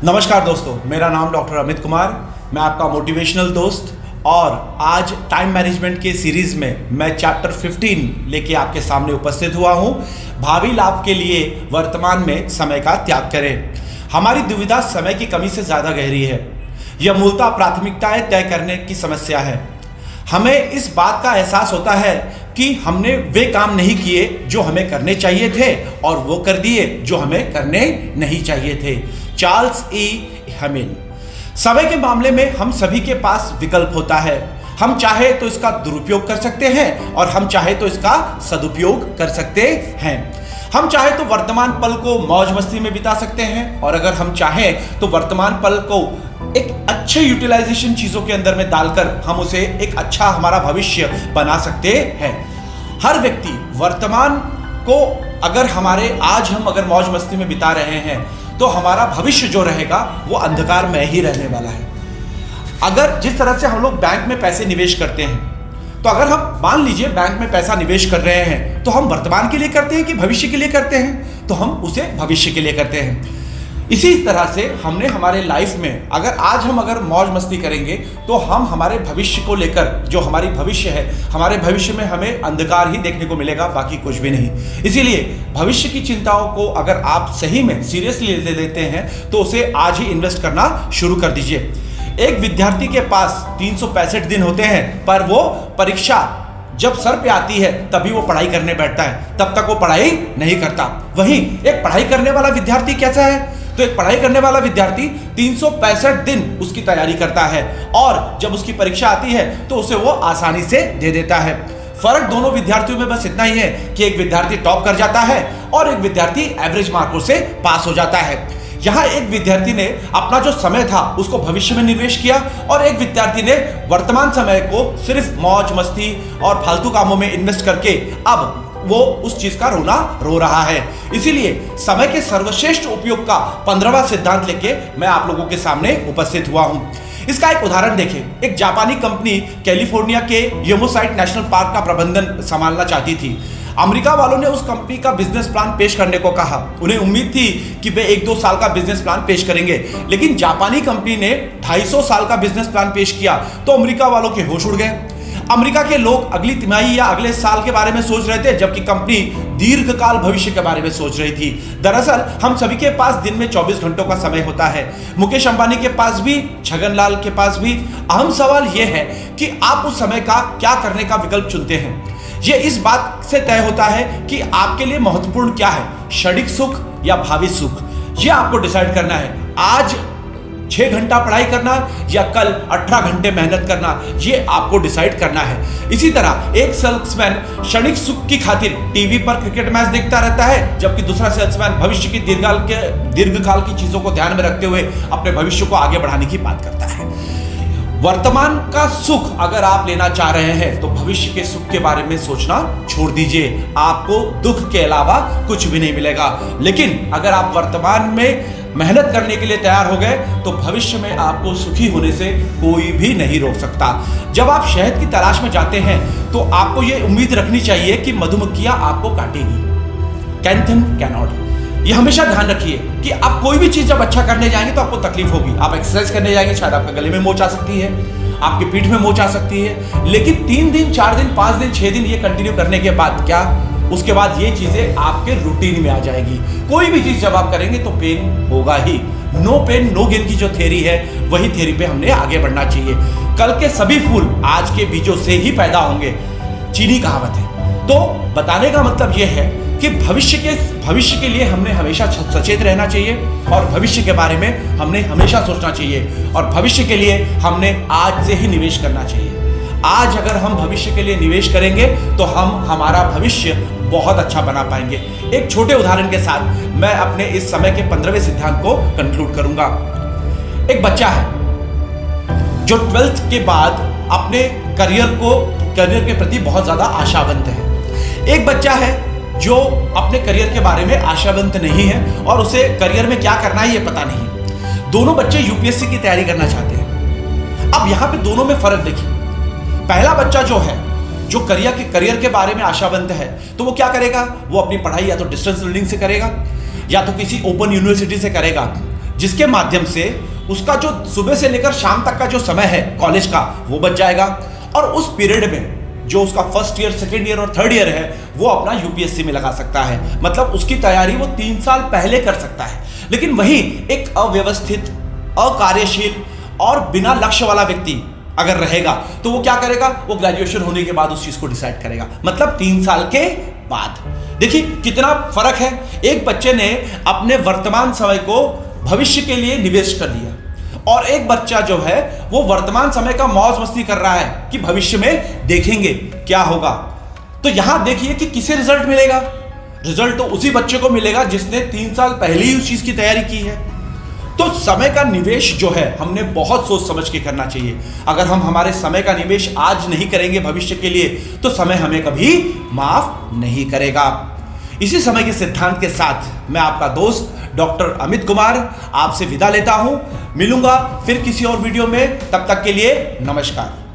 नमस्कार दोस्तों, मेरा नाम डॉक्टर अमित कुमार। मैं आपका मोटिवेशनल दोस्त और आज टाइम मैनेजमेंट के सीरीज में मैं चैप्टर 15 लेके आपके सामने उपस्थित हुआ हूँ। भावी लाभ के लिए वर्तमान में समय का त्याग करें। हमारी दुविधा समय की कमी से ज़्यादा गहरी है। यह मूलतः प्राथमिकताएं तय करने की समस्या है। हमें इस बात का एहसास होता है कि हमने वे काम नहीं किए जो हमें करने चाहिए थे और वो कर दिए जो हमें करने नहीं चाहिए थे। Charles E हमिल। समय के मामले में हम सभी के पास विकल्प होता है। हम चाहे तो इसका दुरुपयोग कर सकते हैं और हम चाहे तो इसका सदुपयोग कर सकते हैं। हम चाहे तो वर्तमान पल को मौज मस्ती में बिता सकते हैं और अगर हम चाहें तो वर्तमान पल को एक अच्छे यूटिलाइजेशन चीजों के अंदर में डालकर हम उसे एक अच्छा हमारा भविष्य बना सकते हैं। हर व्यक्ति वर्तमान को अगर हम अगर मौज मस्ती में बिता रहे हैं तो हमारा भविष्य जो रहेगा वो अंधकार में ही रहने वाला है। अगर जिस तरह से हम लोग बैंक में पैसे निवेश करते हैं, तो अगर हम मान लीजिए बैंक में पैसा निवेश कर रहे हैं तो हम वर्तमान के लिए करते हैं कि भविष्य के लिए करते हैं, तो हम उसे भविष्य के लिए करते हैं। इसी तरह से हमने हमारे लाइफ में अगर मौज मस्ती करेंगे तो हम हमारे भविष्य को लेकर, जो हमारी भविष्य है, हमारे भविष्य में हमें अंधकार ही देखने को मिलेगा, बाकी कुछ भी नहीं। इसीलिए भविष्य की चिंताओं को अगर आप सही में सीरियसली ले लेते हैं तो उसे आज ही इन्वेस्ट करना शुरू कर दीजिए। एक विद्यार्थी के पास 365 दिन होते हैं, पर वो परीक्षा जब सर पे आती है तभी वो पढ़ाई करने बैठता है, तब तक वो पढ़ाई नहीं करता। वहीं एक पढ़ाई करने वाला विद्यार्थी कैसा है? तो एक पढ़ाई करने वाला विद्यार्थी 365 दिन उसकी तैयारी करता है और जब उसकी परीक्षा आती है तो उसे वो आसानी से दे देता है। फर्क दोनों विद्यार्थियों में बस इतना ही है कि एक विद्यार्थी टॉप कर जाता है और एक विद्यार्थी एवरेज मार्कों से पास हो जाता है। यहाँ एक विद्यार्थी ने अपना जो समय था उसको भविष्य में निवेश किया और एक विद्यार्थी ने वर्तमान समय को सिर्फ मौज मस्ती और फालतू कामों में इन्वेस्ट करके अब वो उस चीज का रोना रो रहा है। इसीलिए समय के सर्वश्रेष्ठ उपयोग का 15वां सिद्धांत लेके मैं आप लोगों के सामने उपस्थित हुआ हूं। इसका एक उदाहरण देखें। एक जापानी कंपनी कैलिफोर्निया के योसेमिटे नेशनल पार्क का प्रबंधन संभालना चाहती थी। अमेरिका वालों ने उस कंपनी का बिजनेस प्लान पेश करने को कहा। उन्हें उम्मीद थी कि वे 1-2 साल का बिजनेस प्लान पेश करेंगे, लेकिन जापानी कंपनी ने 250 साल का बिजनेस प्लान पेश किया तो अमेरिका वालों के होश उड़ गए। अमेरिका के लोग अगली तिमाही या अगले साल के बारे में सोच रहे थे, जबकि कंपनी दीर्घकाल भविष्य के बारे में सोच रही थी। दरअसल हम सभी के पास दिन में 24 घंटों का समय होता है। मुकेश अंबानी के पास भी, छगन लाल के पास भी। अहम सवाल यह है कि आप उस समय का क्या करने का विकल्प चुनते हैं। यह इस बात से तय होता है कि आपके लिए महत्वपूर्ण क्या है, क्षणिक सुख या भावी सुख। यह आपको डिसाइड करना है। आज 6 घंटा पढ़ाई करना या कल 18 घंटे मेहनत करना, ये आपको डिसाइड करना है। इसी तरह एक सेल्समैन क्षणिक सुख की खातिर टीवी पर क्रिकेट मैच देखता रहता है, जबकि दूसरा सेल्समैन भविष्य की दीर्घकाल की चीजों को ध्यान में रखते हुए अपने भविष्य को आगे बढ़ाने की बात करता है। वर्तमान का सुख अगर आप लेना चाह रहे हैं तो भविष्य के सुख के बारे में सोचना छोड़ दीजिए। आपको दुख के अलावा कुछ भी नहीं मिलेगा। लेकिन अगर आप वर्तमान में मेहनत करने के लिए तैयार हो गए तो भविष्य में आपको सुखी होने से कोई भी नहीं रोक सकता। जब आप शहद की तलाश में जाते हैं तो आपको यह उम्मीद रखनी चाहिए कि मधुमक्खियां आपको काटेंगी। Can cannot. ये हमेशा ध्यान रखिए कि आप कोई भी चीज जब अच्छा करने जाएंगे तो आपको तकलीफ होगी। आप एक्सरसाइज करने जाएंगे, शायद आपके गले में मोच आ सकती है, आपकी पीठ में मोच आ सकती है, लेकिन 3 दिन 4 दिन 5 दिन 6 दिन ये कंटिन्यू करने के बाद क्या, उसके बाद ये चीजें आपके रूटीन में आ जाएगी। कोई भी चीज जब आप करेंगे तो पेन होगा ही। नो पेन नो गेन की जो थ्योरी है वही थ्योरी पे हमने आगे बढ़ना चाहिए। कल के सभी फूल आज के बीजों से ही पैदा होंगे, चीनी कहावत है। तो बताने का मतलब यह है कि भविष्य के लिए हमने हमेशा सचेत रहना चाहिए और भविष्य के बारे में हमने हमेशा सोचना चाहिए और भविष्य के लिए हमने आज से ही निवेश करना चाहिए। आज अगर हम भविष्य के लिए निवेश करेंगे तो हम हमारा भविष्य बहुत अच्छा बना पाएंगे। एक छोटे उदाहरण के साथ मैं अपने इस समय के 15वें सिद्धांत को कंक्लूड करूंगा। एक बच्चा है जो 12th के बाद अपने करियर के प्रति बहुत ज्यादा आशावंत है। एक बच्चा है जो अपने करियर के बारे में आशावंत नहीं है और उसे करियर में क्या करना है ये पता नहीं। दोनों बच्चे यूपीएससी की तैयारी करना चाहते हैं। अब यहाँ पे दोनों में फर्क देखिए। पहला बच्चा जो है, जो करियर के बारे में आशावंत है, तो वो क्या करेगा, वो अपनी पढ़ाई या तो डिस्टेंस लर्निंग से करेगा या तो किसी ओपन यूनिवर्सिटी से करेगा जिसके माध्यम से उसका जो सुबह से लेकर शाम तक का जो समय है कॉलेज का वो बच जाएगा, और उस पीरियड में जो उसका फर्स्ट ईयर, सेकेंड ईयर और थर्ड ईयर है वो अपना यूपीएससी में लगा सकता है। मतलब उसकी तैयारी वो 3 साल पहले कर सकता है। लेकिन वही एक अव्यवस्थित, अकार्यशील और बिना लक्ष्य वाला व्यक्ति अगर रहेगा तो वो क्या करेगा, वो ग्रेजुएशन होने के बाद उस चीज को डिसाइड करेगा, मतलब 3 साल के बाद। देखिए कितना फर्क है। एक बच्चे ने अपने वर्तमान समय को भविष्य के लिए निवेश कर लिया, और एक बच्चा जो है वो वर्तमान समय का मौज मस्ती कर रहा है कि भविष्य में देखेंगे क्या होगा। तो यहां देखिए कि किसे रिजल्ट मिलेगा। रिजल्ट तो उसी बच्चे को मिलेगा जिसने 3 साल पहले ही उस चीज की तैयारी की है। तो समय का निवेश जो है हमने बहुत सोच समझ के करना चाहिए। अगर हम हमारे समय का निवेश आज नहीं करेंगे भविष्य के लिए तो समय हमें कभी माफ नहीं करेगा। इसी समय के सिद्धांत के साथ मैं आपका दोस्त डॉक्टर अमित कुमार आपसे विदा लेता हूं। मिलूंगा फिर किसी और वीडियो में, तब तक के लिए नमस्कार।